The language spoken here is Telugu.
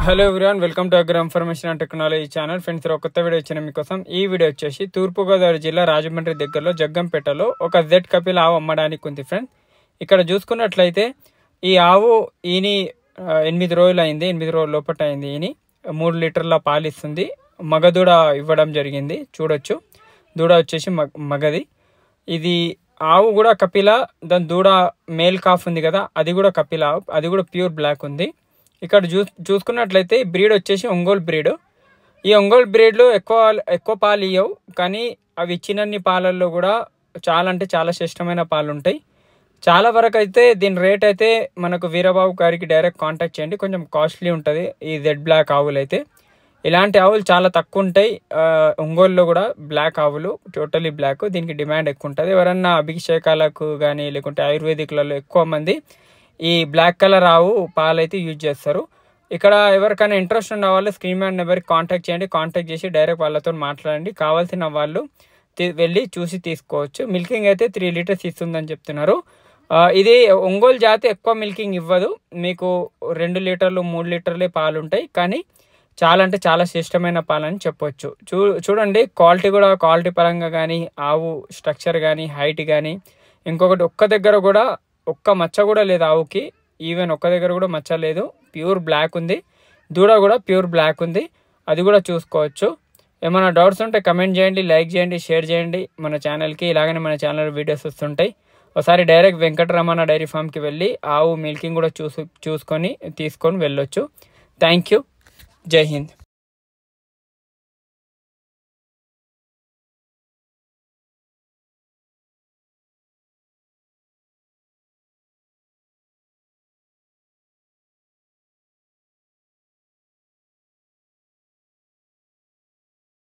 Hello everyone, welcome to agro information and technology channel. Friends, ఒక కొత్త వీడియో వచ్చిన మీకోసం. ఈ వీడియో వచ్చేసి తూర్పుగోదావరి జిల్లా రాజమండ్రి దగ్గరలో జగ్గంపేటలో ఒక జెడ్ కపిల్ ఆవు అమ్మడానికి ఉంది. ఫ్రెండ్స్, ఇక్కడ చూసుకున్నట్లయితే ఈ ఆవు ఈని 8 రోజులు అయింది. 8 రోజుల లోపట అయింది. ఈని 3 లీటర్ల పాలు ఇస్తుంది. మగదూడ ఇవ్వడం జరిగింది. చూడొచ్చు, దూడ వచ్చేసి మగది. ఇది ఆవు కూడా కపిల. దాని దూడ మేల్ కాఫ్ ఉంది కదా, అది కూడా కపిల ఆవు, అది కూడా ప్యూర్ బ్లాక్ ఉంది. ఇక్కడ చూసుకున్నట్లయితే బ్రీడ్ వచ్చేసి ఒంగోలు బ్రీడ్. ఈ ఒంగోలు బ్రీడ్లో ఎక్కువ పాలు ఇవ్వవు, కానీ అవి ఇచ్చినన్ని పాలల్లో కూడా చాలా అంటే చాలా శ్రేష్టమైన పాలు ఉంటాయి. చాలా వరకు అయితే దీని రేట్ అయితే మనకు వీరబాబు గారికి డైరెక్ట్ కాంటాక్ట్ చేయండి. కొంచెం కాస్ట్లీ ఉంటుంది ఈ జెడ్ బ్లాక్ ఆవులు అయితే. ఇలాంటి ఆవులు చాలా తక్కువ ఉంటాయి. ఒంగోలులో కూడా బ్లాక్ ఆవులు టోటలీ బ్లాక్, దీనికి డిమాండ్ ఎక్కువ ఉంటుంది. ఎవరన్నా అభిషేకాలకు కానీ లేకుంటే ఆయుర్వేదిక్లలో ఎక్కువ మంది ఈ బ్లాక్ కలర్ ఆవు పాలు అయితే యూజ్ చేస్తారు. ఇక్కడ ఎవరికైనా ఇంట్రెస్ట్ ఉన్న వాళ్ళు స్క్రీన్ మీద నెంబర్కి కాంటాక్ట్ చేయండి. కాంటాక్ట్ చేసి డైరెక్ట్ వాళ్ళతో మాట్లాడండి. కావాల్సిన వాళ్ళు వెళ్ళి చూసి తీసుకోవచ్చు. మిల్కింగ్ అయితే 3 లీటర్స్ ఇస్తుందని చెప్తున్నారు. ఇది ఒంగోలు జాతి ఎక్కువ మిల్కింగ్ ఇవ్వదు. మీకు 2 లీటర్లు 3 లీటర్లే పాలు ఉంటాయి, కానీ చాలా అంటే చాలా శ్రేష్టమైన పాలని చెప్పొచ్చు. చూడండి, క్వాలిటీ కూడా, క్వాలిటీ పరంగా కానీ, ఆవు స్ట్రక్చర్ కానీ, హైట్ కానీ, ఇంకొకటి ఒక్క దగ్గర కూడా ఒక్క మచ్చ కూడా లేదు ఆవుకి. ఈవెన్ ఒక్క దగ్గర కూడా మచ్చ లేదు. ప్యూర్ బ్లాక్ ఉంది. దూడ కూడా ప్యూర్ బ్లాక్ ఉంది, అది కూడా చూసుకోవచ్చు. ఏమైనా డౌట్స్ ఉంటే కమెంట్ చేయండి, లైక్ చేయండి, షేర్ చేయండి మన ఛానల్కి. ఇలాగనే మన ఛానల్ వీడియోస్ వస్తుంటాయి. ఒకసారి డైరెక్ట్ వెంకటరమణ డైరీ ఫామ్కి వెళ్ళి ఆవు మిల్కింగ్ కూడా తీసుకొని వెళ్ళొచ్చు. Thank you. జై హింద్.